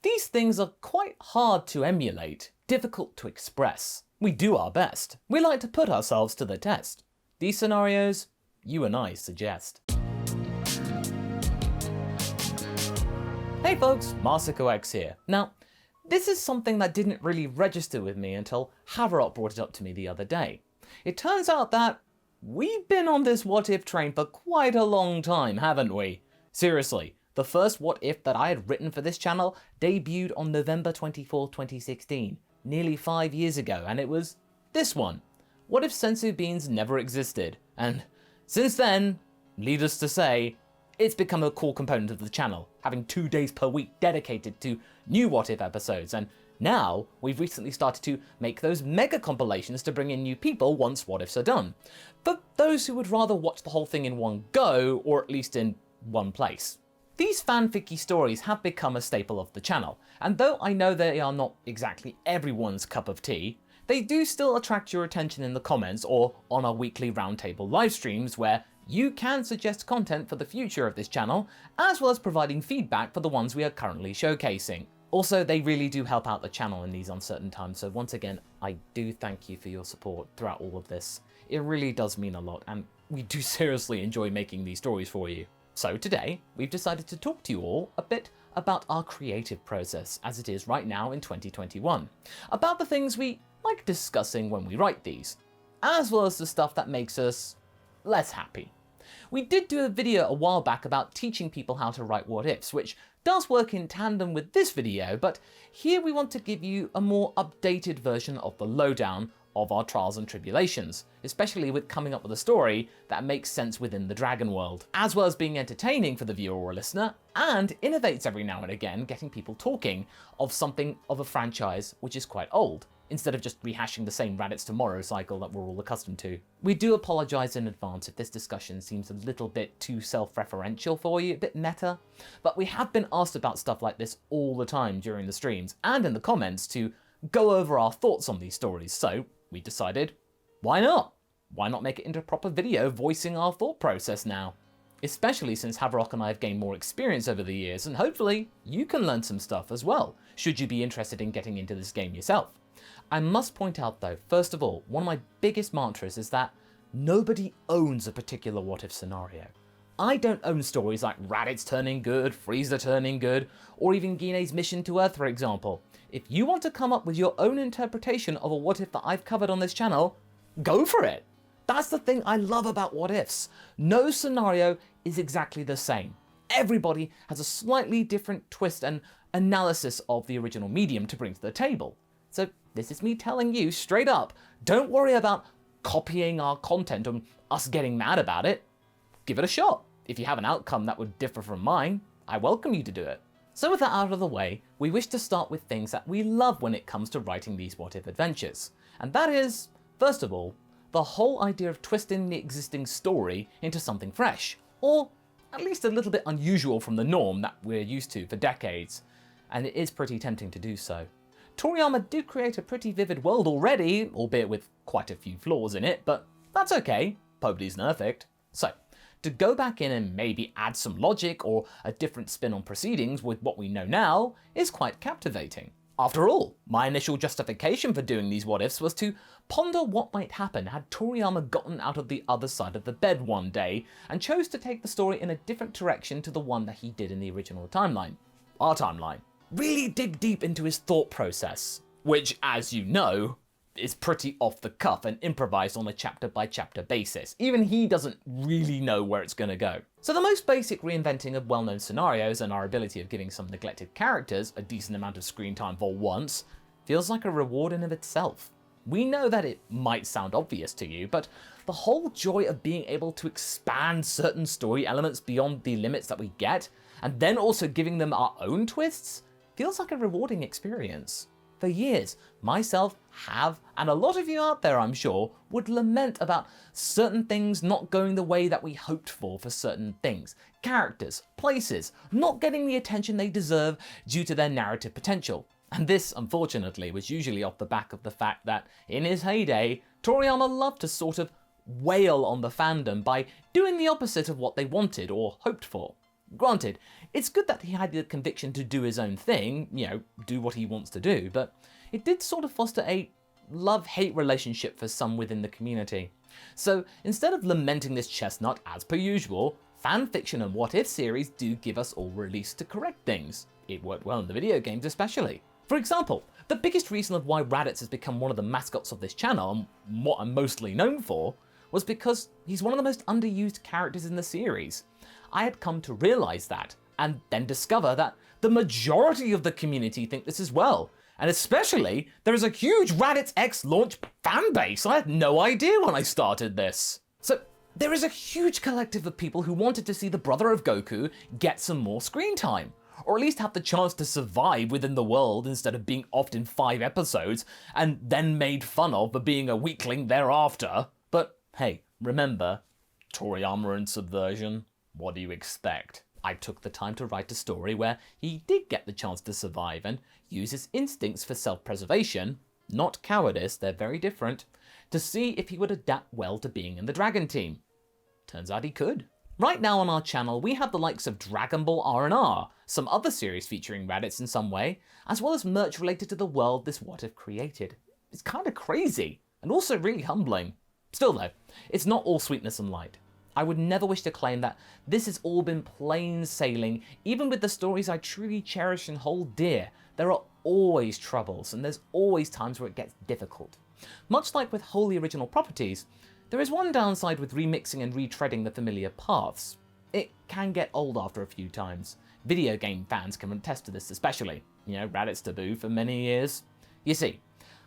These things are quite hard to emulate, difficult to express. We do our best. We like to put ourselves to the test. These scenarios, you and I suggest. Hey folks, MasakoX here. Now, this is something that didn't really register with me until Haverock brought it up to me the other day. It turns out that we've been on this what if train for quite a long time, haven't we? Seriously, the first what if that I had written for this channel debuted on November 24, 2016, nearly 5 years ago, and it was this one. What if senzu beans never existed? And since then, needless to say, it's become a core component of the channel, having 2 days per week dedicated to new what if episodes, and now we've recently started to make those mega compilations to bring in new people once what ifs are done, for those who would rather watch the whole thing in one go, or at least in one place. These fanficky stories have become a staple of the channel, and though I know they are not exactly everyone's cup of tea, they do still attract your attention in the comments or on our weekly roundtable live streams where you can suggest content for the future of this channel, as well as providing feedback for the ones we are currently showcasing. Also, they really do help out the channel in these uncertain times, so once again, I do thank you for your support throughout all of this. It really does mean a lot, and we do seriously enjoy making these stories for you. So today, we've decided to talk to you all a bit about our creative process as it is right now in 2021, about the things we like discussing when we write these, as well as the stuff that makes us less happy. We did do a video a while back about teaching people how to write what ifs, which does work in tandem with this video, but here we want to give you a more updated version of the lowdown of our trials and tribulations, especially with coming up with a story that makes sense within the dragon world, as well as being entertaining for the viewer or listener, and innovates every now and again, getting people talking of something of a franchise which is quite old, instead of just rehashing the same Raditz Tomorrow cycle that we're all accustomed to. We do apologise in advance if this discussion seems a little bit too self-referential for you, a bit meta, but we have been asked about stuff like this all the time during the streams and in the comments to go over our thoughts on these stories, so we decided, why not? Why not make it into a proper video voicing our thought process now? Especially since Haverock and I have gained more experience over the years, and hopefully you can learn some stuff as well, should you be interested in getting into this game yourself. I must point out though, first of all, one of my biggest mantras is that nobody owns a particular what if scenario. I don't own stories like Raditz turning good, Frieza turning good, or even Gine's mission to Earth, for example. If you want to come up with your own interpretation of a what if that I've covered on this channel, go for it. That's the thing I love about what ifs. No scenario is exactly the same. Everybody has a slightly different twist and analysis of the original medium to bring to the table. So this is me telling you straight up, don't worry about copying our content and us getting mad about it. Give it a shot. If you have an outcome that would differ from mine, I welcome you to do it. So with that out of the way, we wish to start with things that we love when it comes to writing these what if adventures. And that is, first of all, the whole idea of twisting the existing story into something fresh, or at least a little bit unusual from the norm that we're used to for decades. And it is pretty tempting to do so. Toriyama did create a pretty vivid world already, albeit with quite a few flaws in it, but that's okay, nobody's perfect. So, to go back in and maybe add some logic or a different spin on proceedings with what we know now is quite captivating. After all, my initial justification for doing these what ifs was to ponder what might happen had Toriyama gotten out of the other side of the bed one day and chose to take the story in a different direction to the one that he did in the original timeline. Our timeline. Really dig deep into his thought process, which, as you know, is pretty off the cuff and improvised on a chapter by chapter basis. Even he doesn't really know where it's gonna go. So the most basic reinventing of well-known scenarios and our ability of giving some neglected characters a decent amount of screen time for once feels like a reward in of itself. We know that it might sound obvious to you, but the whole joy of being able to expand certain story elements beyond the limits that we get, and then also giving them our own twists, feels like a rewarding experience. For years, myself have, and a lot of you out there I'm sure, would lament about certain things not going the way that we hoped for certain things. Characters, places, not getting the attention they deserve due to their narrative potential. And this, unfortunately, was usually off the back of the fact that, in his heyday, Toriyama loved to sort of wail on the fandom by doing the opposite of what they wanted or hoped for. Granted, it's good that he had the conviction to do his own thing, do what he wants to do, but it did sort of foster a love-hate relationship for some within the community. So instead of lamenting this chestnut as per usual, fanfiction and what if series do give us all release to correct things. It worked well in the video games especially. For example, the biggest reason of why Raditz has become one of the mascots of this channel, and what I'm mostly known for, was because he's one of the most underused characters in the series. I had come to realise that, and then discover that the majority of the community think this as well. And especially, there is a huge Raditz X launch fanbase. I had no idea when I started this. So there is a huge collective of people who wanted to see the brother of Goku get some more screen time, or at least have the chance to survive within the world instead of being offed in 5 episodes and then made fun of for being a weakling thereafter. But hey, remember, Toriyama and Subversion, what do you expect? I took the time to write a story where he did get the chance to survive and use his instincts for self-preservation, not cowardice, they're very different, to see if he would adapt well to being in the Dragon Team. Turns out he could. Right now on our channel, we have the likes of Dragon Ball R&R, some other series featuring Raditz in some way, as well as merch related to the world this What If created. It's kinda crazy, and also really humbling. Still though, it's not all sweetness and light. I would never wish to claim that this has all been plain sailing, even with the stories I truly cherish and hold dear. There are always troubles, and there's always times where it gets difficult. Much like with wholly original properties, there is one downside with remixing and retreading the familiar paths. It can get old after a few times. Video game fans can attest to this especially. Raditz taboo for many years. You see,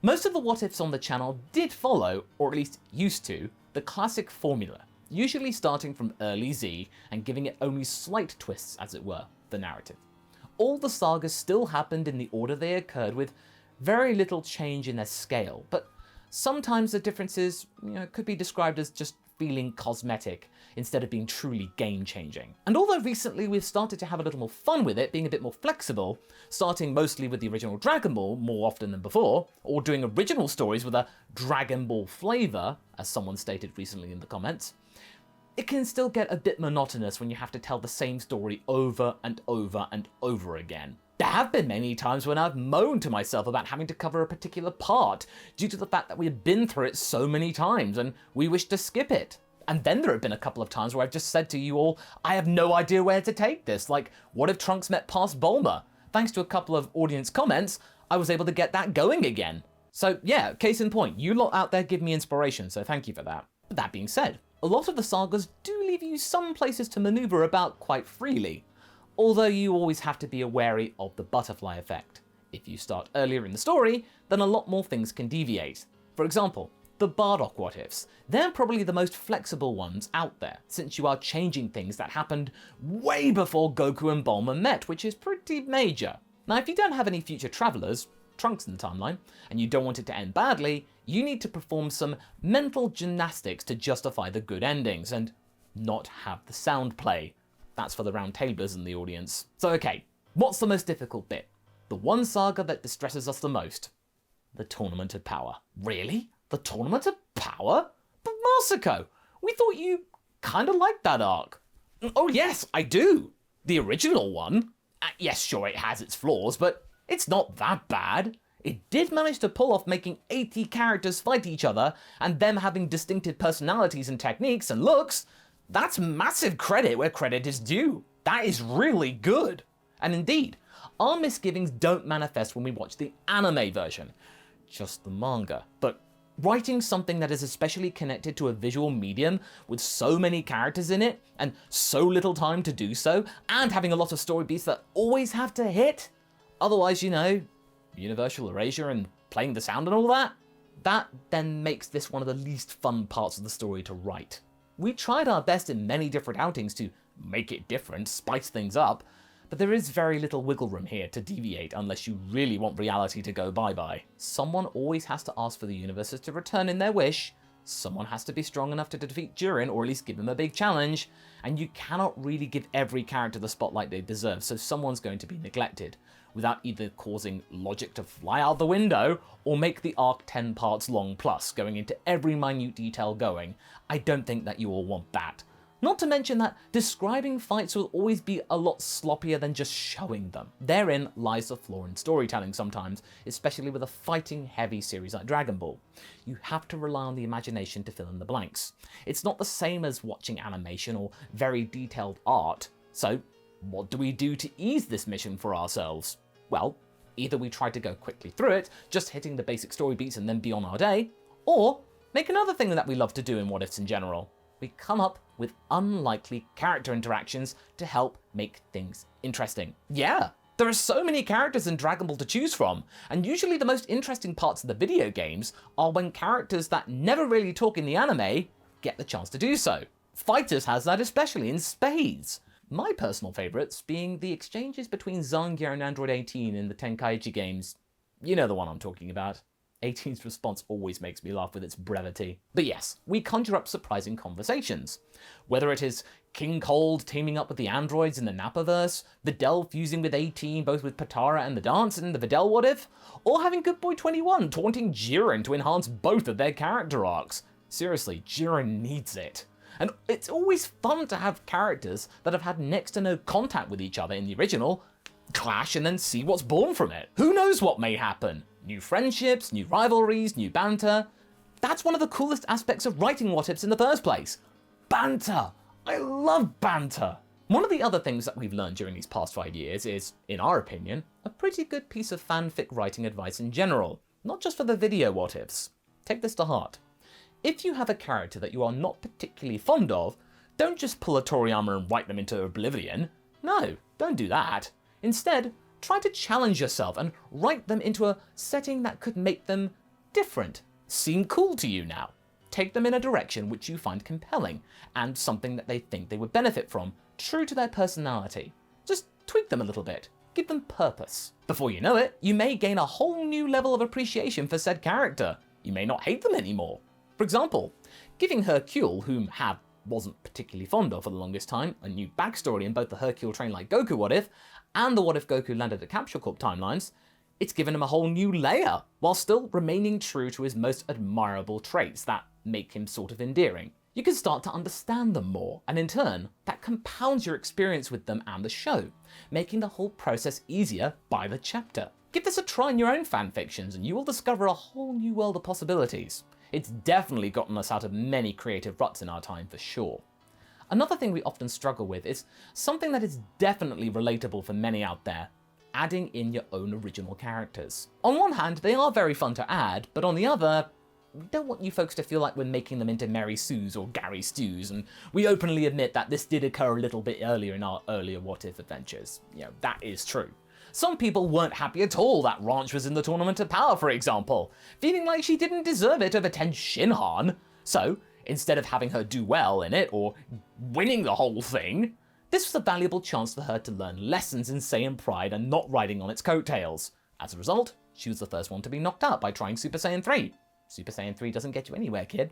most of the what ifs on the channel did follow, or at least used to, the classic formula, usually starting from early Z and giving it only slight twists, as it were, the narrative. All the sagas still happened in the order they occurred, with very little change in their scale, but sometimes the differences could be described as just feeling cosmetic instead of being truly game-changing. And although recently we've started to have a little more fun with it, being a bit more flexible, starting mostly with the original Dragon Ball more often than before, or doing original stories with a Dragon Ball flavour, as someone stated recently in the comments, it can still get a bit monotonous when you have to tell the same story over and over and over again. There have been many times when I've moaned to myself about having to cover a particular part due to the fact that we've been through it so many times and we wish to skip it. And then there have been a couple of times where I've just said to you all, I have no idea where to take this, like what if Trunks met past Bulma? Thanks to a couple of audience comments, I was able to get that going again. So yeah, case in point, you lot out there give me inspiration, so thank you for that. But that being said, a lot of the sagas do leave you some places to maneuver about quite freely, although you always have to be wary of the butterfly effect. If you start earlier in the story, then a lot more things can deviate. For example, the Bardock what-ifs. They're probably the most flexible ones out there, since you are changing things that happened way before Goku and Bulma met, which is pretty major. Now, if you don't have any future travelers, Trunks in the timeline, and you don't want it to end badly, you need to perform some mental gymnastics to justify the good endings, and not have the sound play. That's for the roundtablers in the audience. So okay, what's the most difficult bit? The one saga that distresses us the most. The Tournament of Power. Really? The Tournament of Power? But Masako, we thought you kinda liked that arc. Oh yes, I do. The original one. Yes, sure, it has its flaws, but it's not that bad. It did manage to pull off making 80 characters fight each other, and them having distinctive personalities and techniques and looks. That's massive credit where credit is due. That is really good. And indeed, our misgivings don't manifest when we watch the anime version, just the manga. But writing something that is especially connected to a visual medium with so many characters in it, and so little time to do so, and having a lot of story beats that always have to hit, otherwise, universal erasure and playing the sound and all that, that then makes this one of the least fun parts of the story to write. We tried our best in many different outings to make it different, spice things up, but there is very little wiggle room here to deviate unless you really want reality to go bye-bye. Someone always has to ask for the universes to return in their wish, someone has to be strong enough to defeat Jiren, or at least give him a big challenge, and you cannot really give every character the spotlight they deserve, so someone's going to be neglected, without either causing logic to fly out the window, or make the arc 10 parts long plus, going into every minute detail going. I don't think that you all want that. Not to mention that describing fights will always be a lot sloppier than just showing them. Therein lies the flaw in storytelling sometimes, especially with a fighting-heavy series like Dragon Ball. You have to rely on the imagination to fill in the blanks. It's not the same as watching animation or very detailed art. So, what do we do to ease this mission for ourselves? Well, either we try to go quickly through it, just hitting the basic story beats and then be on our day, or make another thing that we love to do in What Ifs in general. We come up with unlikely character interactions to help make things interesting. Yeah, there are so many characters in Dragon Ball to choose from, and usually the most interesting parts of the video games are when characters that never really talk in the anime get the chance to do so. Fighters has that especially in spades. My personal favourites being the exchanges between Zangief and Android 18 in the Tenkaichi games. You know the one I'm talking about. 18's response always makes me laugh with its brevity. But yes, we conjure up surprising conversations. Whether it is King Cold teaming up with the androids in the Nappaverse, Videl fusing with 18 both with Patara and the dance in the Videl What If, or having Good Boy 21 taunting Jiren to enhance both of their character arcs. Seriously, Jiren needs it. And it's always fun to have characters that have had next to no contact with each other in the original clash and then see what's born from it. Who knows what may happen? New friendships, new rivalries, new banter. That's one of the coolest aspects of writing What Ifs in the first place. Banter! I love banter! One of the other things that we've learned during these past 5 years is, in our opinion, a pretty good piece of fanfic writing advice in general, not just for the video What Ifs. Take this to heart. If you have a character that you are not particularly fond of, don't just pull a Toriyama and write them into oblivion. No, don't do that. Instead, try to challenge yourself and write them into a setting that could make them different, seem cool to you now. Take them in a direction which you find compelling, and something that they think they would benefit from, true to their personality. Just tweak them a little bit, give them purpose. Before you know it, you may gain a whole new level of appreciation for said character. You may not hate them anymore. For example, giving Hercule, whom Hav wasn't particularly fond of for the longest time, a new backstory in both the Hercule Train Like Goku What If and the What If Goku Landed at Capsule Corp timelines, it's given him a whole new layer, while still remaining true to his most admirable traits that make him sort of endearing. You can start to understand them more, and in turn, that compounds your experience with them and the show, making the whole process easier by the chapter. Give this a try in your own fanfictions, and you will discover a whole new world of possibilities. It's definitely gotten us out of many creative ruts in our time for sure. Another thing we often struggle with is something that is definitely relatable for many out there: adding in your own original characters. On one hand, they are very fun to add, but on the other, we don't want you folks to feel like we're making them into Mary Sues or Gary Stews, and we openly admit that this did occur a little bit earlier in our earlier What If adventures. You know, that is true. Some people weren't happy at all that Ranch was in the Tournament of Power, for example, feeling like she didn't deserve it over Ten Shinhan. So, instead of having her do well in it, or winning the whole thing, this was a valuable chance for her to learn lessons in Saiyan pride and not riding on its coattails. As a result, she was the first one to be knocked out by trying Super Saiyan 3. Super Saiyan 3 doesn't get you anywhere, kid.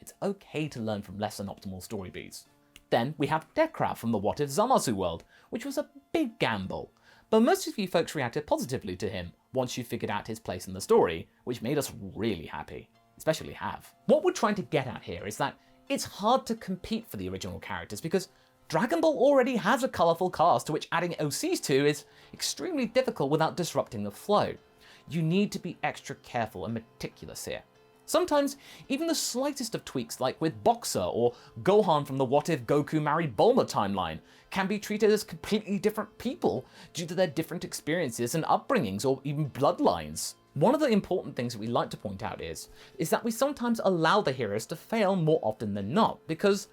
It's okay to learn from less than optimal story beats. Then we have Dekra from the What If Zamasu world, which was a big gamble. But most of you folks reacted positively to him once you figured out his place in the story, which made us really happy, especially Hav. What we're trying to get at here is that it's hard to compete for the original characters because Dragon Ball already has a colourful cast to which adding OCs to is extremely difficult without disrupting the flow. You need to be extra careful and meticulous here. Sometimes, even the slightest of tweaks, like with Boxer or Gohan from the What If Goku Married Bulma timeline, can be treated as completely different people due to their different experiences and upbringings or even bloodlines. One of the important things that we like to point out is that we sometimes allow the heroes to fail more often than not, because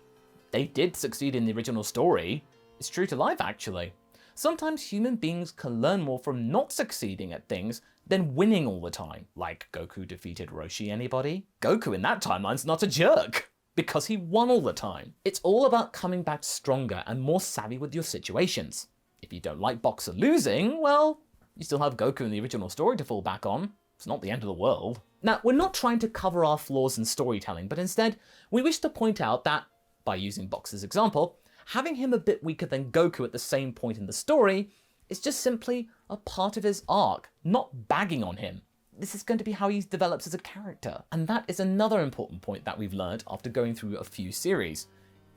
they did succeed in the original story. It's true to life, actually. Sometimes human beings can learn more from not succeeding at things than winning all the time. Like Goku defeated Roshi, anybody? Goku in that timeline's not a jerk, because he won all the time. It's all about coming back stronger and more savvy with your situations. If you don't like Boxer losing, well, you still have Goku in the original story to fall back on. It's not the end of the world. Now, we're not trying to cover our flaws in storytelling, but instead, we wish to point out that, by using Boxer's example, having him a bit weaker than Goku at the same point in the story is just simply a part of his arc, not bagging on him. This is going to be how he develops as a character. And that is another important point that we've learned after going through a few series.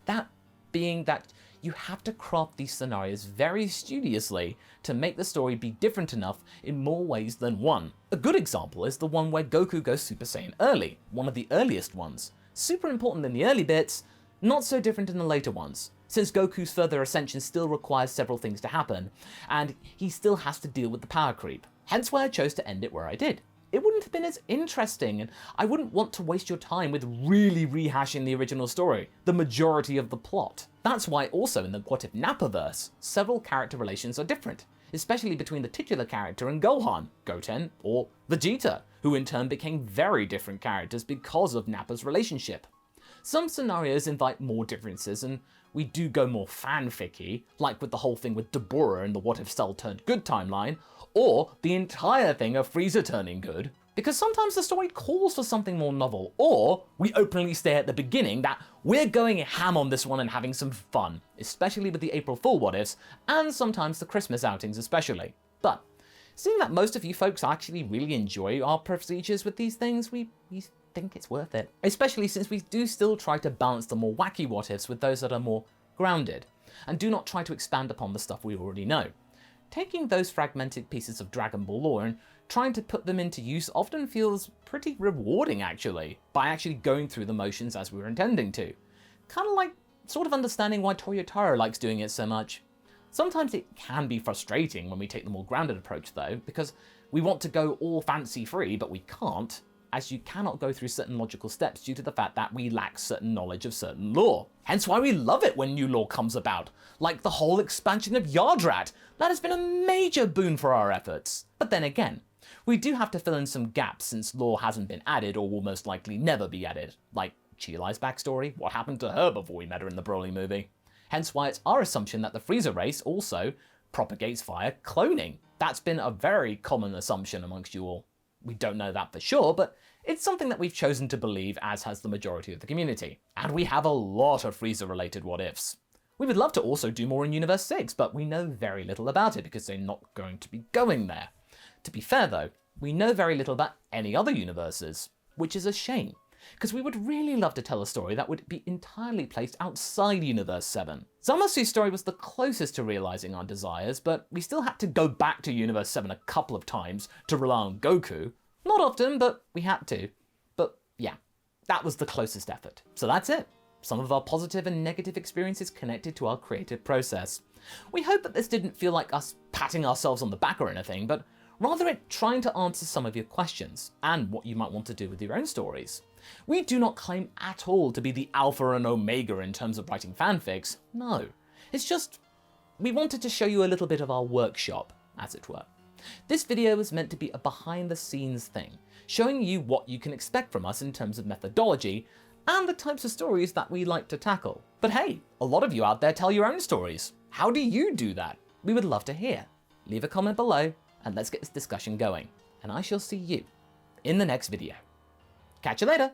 That being that you have to craft these scenarios very studiously to make the story be different enough in more ways than one. A good example is the one where Goku goes Super Saiyan early, one of the earliest ones. Super important in the early bits, not so different in the later ones, since Goku's further ascension still requires several things to happen, and he still has to deal with the power creep. Hence why I chose to end it where I did. It wouldn't have been as interesting, and I wouldn't want to waste your time with really rehashing the original story, the majority of the plot. That's why also in the What If Nappaverse, several character relations are different, especially between the titular character and Gohan, Goten, or Vegeta, who in turn became very different characters because of Nappa's relationship. Some scenarios invite more differences, and we do go more fanficky, like with the whole thing with Deborah in the What If Cell Turned Good timeline, or the entire thing of Frieza turning good, because sometimes the story calls for something more novel, or we openly say at the beginning that we're going ham on this one and having some fun, especially with the April Fool What Ifs, and sometimes the Christmas outings especially. But seeing that most of you folks actually really enjoy our procedures with these things, we think it's worth it. Especially since we do still try to balance the more wacky what ifs with those that are more grounded, and do not try to expand upon the stuff we already know. Taking those fragmented pieces of Dragon Ball lore and trying to put them into use often feels pretty rewarding actually, by actually going through the motions as we were intending to. Kinda like sort of understanding why Toyotaro likes doing it so much. Sometimes it can be frustrating when we take the more grounded approach though, because we want to go all fancy free, but we can't, as you cannot go through certain logical steps due to the fact that we lack certain knowledge of certain lore. Hence why we love it when new lore comes about, like the whole expansion of Yardrat. That has been a major boon for our efforts. But then again, we do have to fill in some gaps since lore hasn't been added or will most likely never be added, like Chi-Lai's backstory, what happened to her before we met her in the Broly movie. Hence why it's our assumption that the Frieza race also propagates via cloning. That's been a very common assumption amongst you all. We don't know that for sure, but it's something that we've chosen to believe, as has the majority of the community. And we have a lot of Frieza-related what-ifs. We would love to also do more in Universe 6, but we know very little about it because they're not going to be going there. To be fair though, we know very little about any other universes, which is a shame, because we would really love to tell a story that would be entirely placed outside Universe 7. Zamasu's story was the closest to realizing our desires, but we still had to go back to Universe 7 a couple of times to rely on Goku. Not often, but we had to. But yeah, that was the closest effort. So that's it. Some of our positive and negative experiences connected to our creative process. We hope that this didn't feel like us patting ourselves on the back or anything, but rather it trying to answer some of your questions, and what you might want to do with your own stories. We do not claim at all to be the alpha and omega in terms of writing fanfics, no. It's just, we wanted to show you a little bit of our workshop, as it were. This video was meant to be a behind the scenes thing, showing you what you can expect from us in terms of methodology, and the types of stories that we like to tackle. But hey, a lot of you out there tell your own stories. How do you do that? We would love to hear. Leave a comment below, and let's get this discussion going. And I shall see you in the next video. Catch you later!